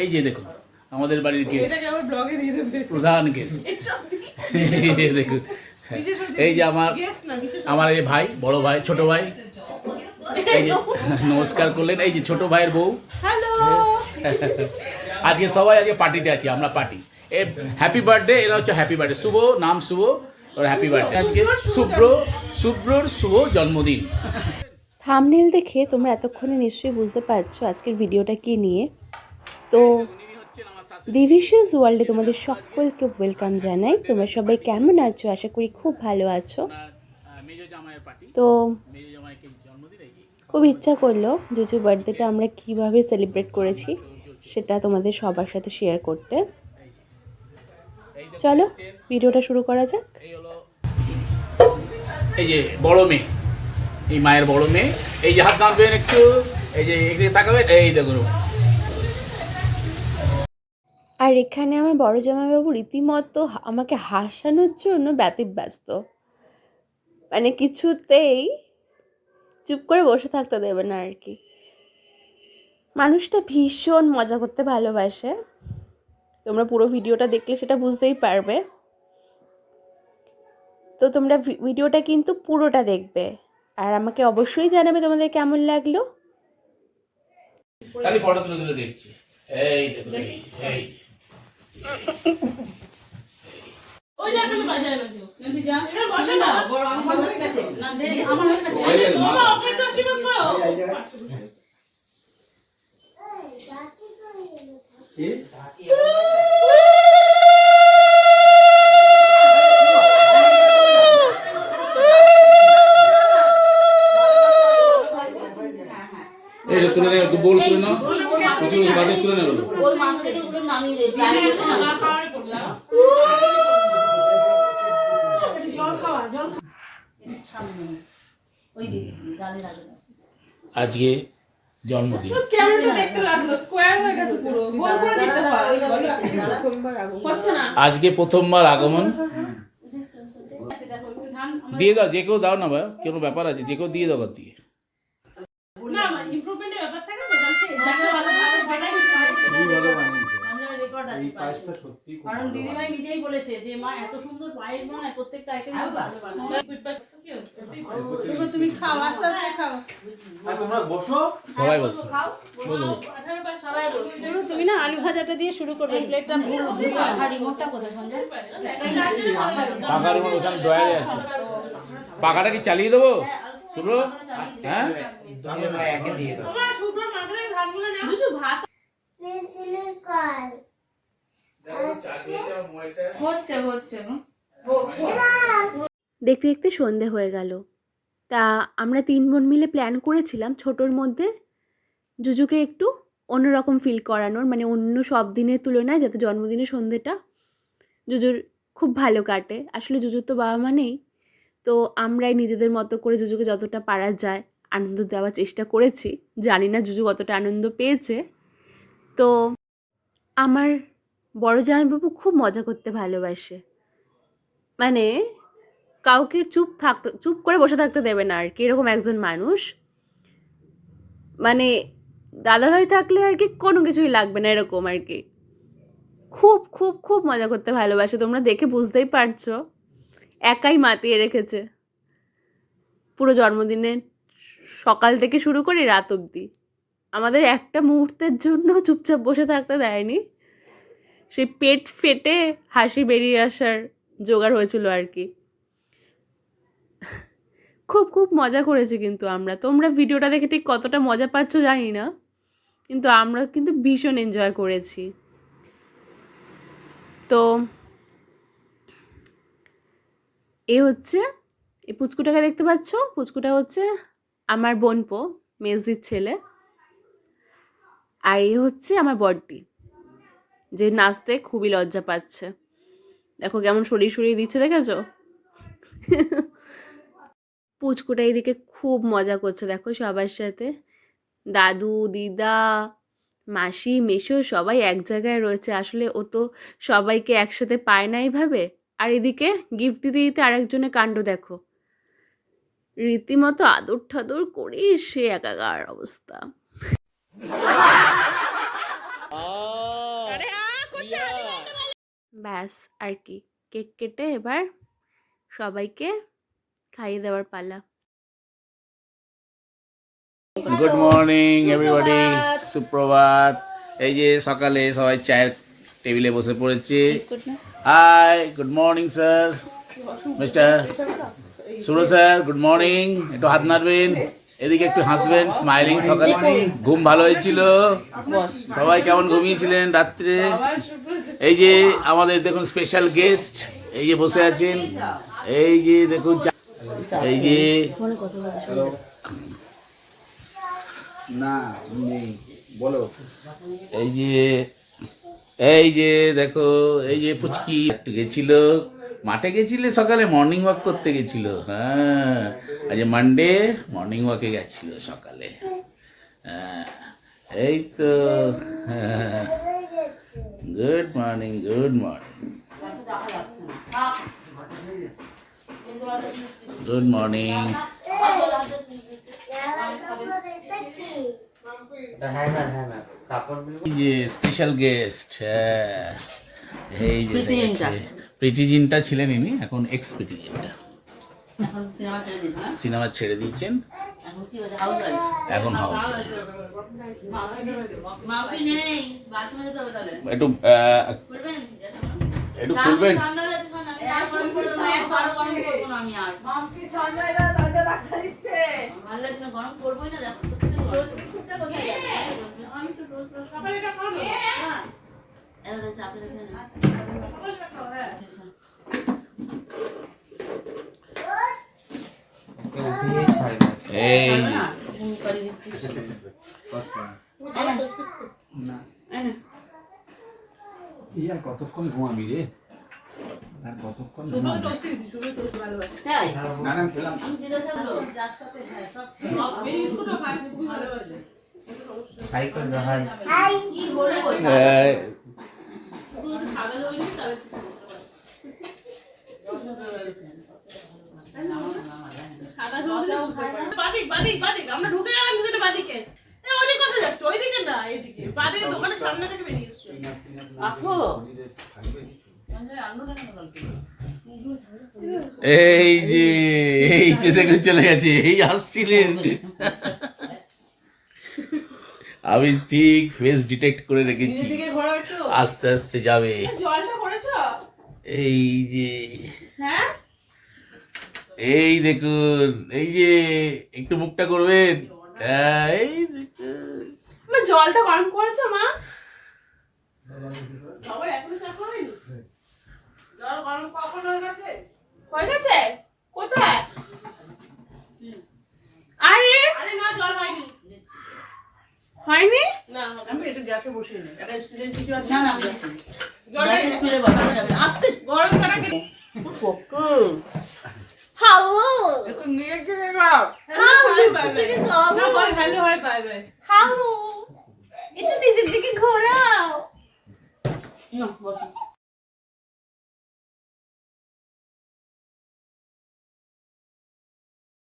এই যে দেখুন আমাদের বাড়ির গেস্ট, প্রধান গেস্ট। দেখুন এই যে আমার এই ভাই, বড় ভাই, ছোট ভাই, এই যে নমস্কার করলেন। এই যে ছোট ভাইয়ের বউ। আজকে সবাই আজকে পার্টিতে আছি, আমরা পার্টি। এ হ্যাপি বার্থডে, এরা হচ্ছে হ্যাপি বার্থডে। শুভ নাম শুভ, ওর হ্যাপি বার্থডে। আজকে শুভ্রর শুভ জন্মদিন। থাম্বনেল দেখে তোমরা এতক্ষণে নিশ্চয়ই বুঝতে পারছো আজকের ভিডিওটা কি নিয়ে। তো ডিভিশিয়াস ওয়ার্ল্ডে তোমাদের সকলকে ওয়েলকাম জানাই। তোমরা সবাই কেমন আছো? আশা করি খুব ভালো আছো। তো খুব ইচ্ছা করলো জুজুর বার্থডেটা আমরা কীভাবে সেলিব্রেট করেছি সেটা তোমাদের সবার সাথে শেয়ার করতে। চলো ভিডিওটা শুরু করা যাক। এই যে বড় মেয়ে, এই মায়ের বড় মেয়ে, এই যে হাত নামবেন একটু, এই যে এদিকে তাকাবেন, এই দেখুন। আর এখানে আমার বড় জামাইবাবু রীতিমতো আমাকে হাসানোর জন্য ব্যতিব্যস্ত, মানে কিছুতেই চুপ করে বসে থাকতে দেবে না আর কি। মানুষটা ভীষণ মজা করতে ভালোবাসে, তোমরা পুরো ভিডিওটা দেখলে সেটা বুঝতেই পারবে। তো তোমরা ভিডিওটা কিন্তু পুরোটা দেখবে আর আমাকে অবশ্যই জানাবে তোমাদের কেমন লাগলো। খালি ফটো তুলে দেখছি। এই দেখুন, এই ওই দেখুন বাজারে নদী যা এটা বসে দাও, বড় আমি বাবার কাছে না দে, আমার কাছে বাবা অপেক্ষা আশীর্বাদ করো। এই বাকি এই তুলে নে, তুই বল তুলে না, তুই বাজে তুলে নে, ওর মাথা থেকে ওগুলো নামিয়ে দে, প্লাই করছে না খাওয়ারে করলাম। জল খাওয়া, জল সামনে ওই দিকে গালে লাগে না। আজকে জন্মদিন, ক্যামেরাটা দেখতে লাগলো স্কয়ার হয়ে গেছে পুরো, গোল করে দিতে হয়। প্রথমবার আগমন হচ্ছে না, আজকে প্রথমবার আগমন। দিয়ে দাও, যে কেউ দাও না ভাই, কোনো ব্যাপার আছে, যে কেউ দিয়ে দাও দিয়ে না, ইমপ্রুভমেন্টের ব্যাপার থাকে তো, যাকে ভালো ভালো বানাই ভালো বানিয়েছে। আমরা রেকর্ড আছে, এই পায়েসটা সত্যি খুব ভালো। কারণ দিদিভাই নিজেই বলেছে যে মা এত সুন্দর পায়েস বানায়, প্রত্যেকটা আইটেম ভালো বানায়। এবার তুমি খাও, আস্তে আস্তে খাও। আর তোমরা বসো, সবাই বসো, বসো সবাই বসো। তুমি না আলু ভাজাটা দিয়ে শুরু করবে, প্লেটটা ভুল আর রিমোটটা কোথায় সঞ্জয়? পাকা রিমোট ওখানে ড্রয়ারে আছে। পাকাটা কি চালিয়ে দেবো শুভ্র? হ্যাঁ একে দিয়ে দাও। বাবা শুভ্র মাথায় ধানগুলো নাও, জুজু ভাত পেন্সিলের কাল দেখো চালিয়েছে আর মোবাইলটা হচ্ছে না। দেখতে দেখতে সন্ধে হয়ে গেল। তা আমরা 3 বোন মিলে প্ল্যান করেছিলাম ছোটোর মধ্যে জুজুকে একটু অন্যরকম ফিল করানোর, মানে অন্য সব দিনের তুলনায় যাতে জন্মদিনের সন্ধেটা জুজুর খুব ভালো কাটে। আসলে জুজুর তো বাবা মা নেই, তো আমরাই নিজেদের মতো করে জুজুকে যতটা পারা যায় আনন্দ দেওয়ার চেষ্টা করেছি। জানি না জুজু কতটা আনন্দ পেয়েছে। তো আমার বড় জামাইবাবু খুব মজা করতে ভালোবাসে, মানে কাউকে চুপ করে বসে থাকতে দেবে না আর কি, এরকম একজন মানুষ। মানে দাদাভাই থাকলে আর কি কোনো কিছুই লাগবে না এরকম আর কি। খুব খুব খুব মজা করতে ভালোবাসে, তোমরা দেখে বুঝতেই পারছো। একাই মাতিয়ে রেখেছে পুরো জন্মদিনে, সকাল থেকে শুরু করে রাত অবধি। আমাদের একটা মুহূর্তের জন্য চুপচাপ বসে থাকতে দেয়নি, সেই পেট ফেটে হাসি বেরিয়ে আসার জোগাড় হয়েছিল আর কি। খুব খুব মজা করেছি কিন্তু আমরা। তোমরা ভিডিওটা দেখে ঠিক কতটা মজা পাচ্ছ জানি না, কিন্তু আমরা কিন্তু ভীষণ এনজয় করেছি। তো এ হচ্ছে এই পুচকুটাকে দেখতে পাচ্ছ, পুচকুটা হচ্ছে আমার বোনপো, মেজদির ছেলে। আর এ হচ্ছে আমার বড়দি, যে নাচতে খুবই লজ্জা পাচ্ছে। দেখো কেমন সরিয়ে দিচ্ছে, দেখেছো? পুচকুটা এইদিকে খুব মজা করছে দেখো সবার সাথে। দাদু দিদা মাসি মেশো সবাই এক জায়গায় রয়েছে। আসলে ও তো সবাইকে একসাথে পায় না এইভাবে। আর এদিকে গিফট দিতে দিতে আরেকজনের কাণ্ড দেখো, রীতিমতো আদর ঠাদর করে সে একাকার অবস্থা। ব্যাস আর কি, কেক কেটে এবার সবাইকে খাইয়ে দেওয়ার পালা। গুড মর্নিং এভরিবডি, সুপ্রভাত। এই যে সকালে সবাই চায়ের টেবিলে বসে পড়েছে। Hi, good morning sir, mister Suraj sir, good morning. একটু হাত নাড়বেন, এদিকে একটু হাসবেন, স্মাইলিং। সকালে ঘুম ভালো হয়েছিল? সবাই কেমন ঘুমিয়েছিলেন রাত্রে? এই যে আমাদের দেখুন স্পেশাল গেস্ট এই যে বসে আছেন, এই যে দেখুন, এই যে না নেই, বলো। এই যে দেখো, এই যে পুচকি একটু গেছিল মাঠে, গেছিলে সকালে মর্নিং ওয়াক করতে গেছিল। হ্যাঁ, আজ মানডে মর্নিং ওয়াকে গেছিল সকালে। হ্যাঁ, এই তো। Good morning, good morning, good morning. এই যে স্পেশাল গেস্ট, এই যে প্রীতিজিনটা ছিলেন ইনি, এখন এক্স প্রীতিজিনটা সিনেমা ছেড়ে দিয়েছেন, এখন হাউস। একটু একটু খুলবেন। আর কতক্ষণ ঘুমাবি রে, আর কতক্ষণ ঘুমাবি? না খেলাম। সাইকেল রাহাই আমরা ঢুকে গেলাম দুজনে বাদিকে, ওদিকে কোথায় যাচ্ছে? ওইদিকে না, এইদিকে বাদিকে, দোকানের সামনে থেকে বেরিয়ে এসছো। এই যে এই যে দেখুন চলে গেছে, এই আসছিলেন। আমি ঠিক ফেস ডিটেক্ট করে রেখেছি, আস্তে আস্তে যাবে। জলটা করেছো? এই যে, হ্যাঁ, এই দেখুন, এই যে একটু মুখটা করবেন। এই দেখুন, জলটা গরম করেছো মা? বাবা এখনো চা খাওয়াইনি? জল গরম কখন হয়ে গেছে? কোথায়? আরে আরে না, জল হয়নি। হয়নি? না, আমি এটা গ্যাসে বসিয়ে নিই। এটা স্টুডেন্ট কিছু আছে? না না, গ্যাসে স্টুলে বসানো যাবে। আস্তে গরম করা কে? কোকো হ্যালো, একটু নিয়ে গিয়ে যাও। হ্যালো, থেকে hello hello, high bye bye. Hello, একটু নিজের দিকে ঘোরাও। না, বসো।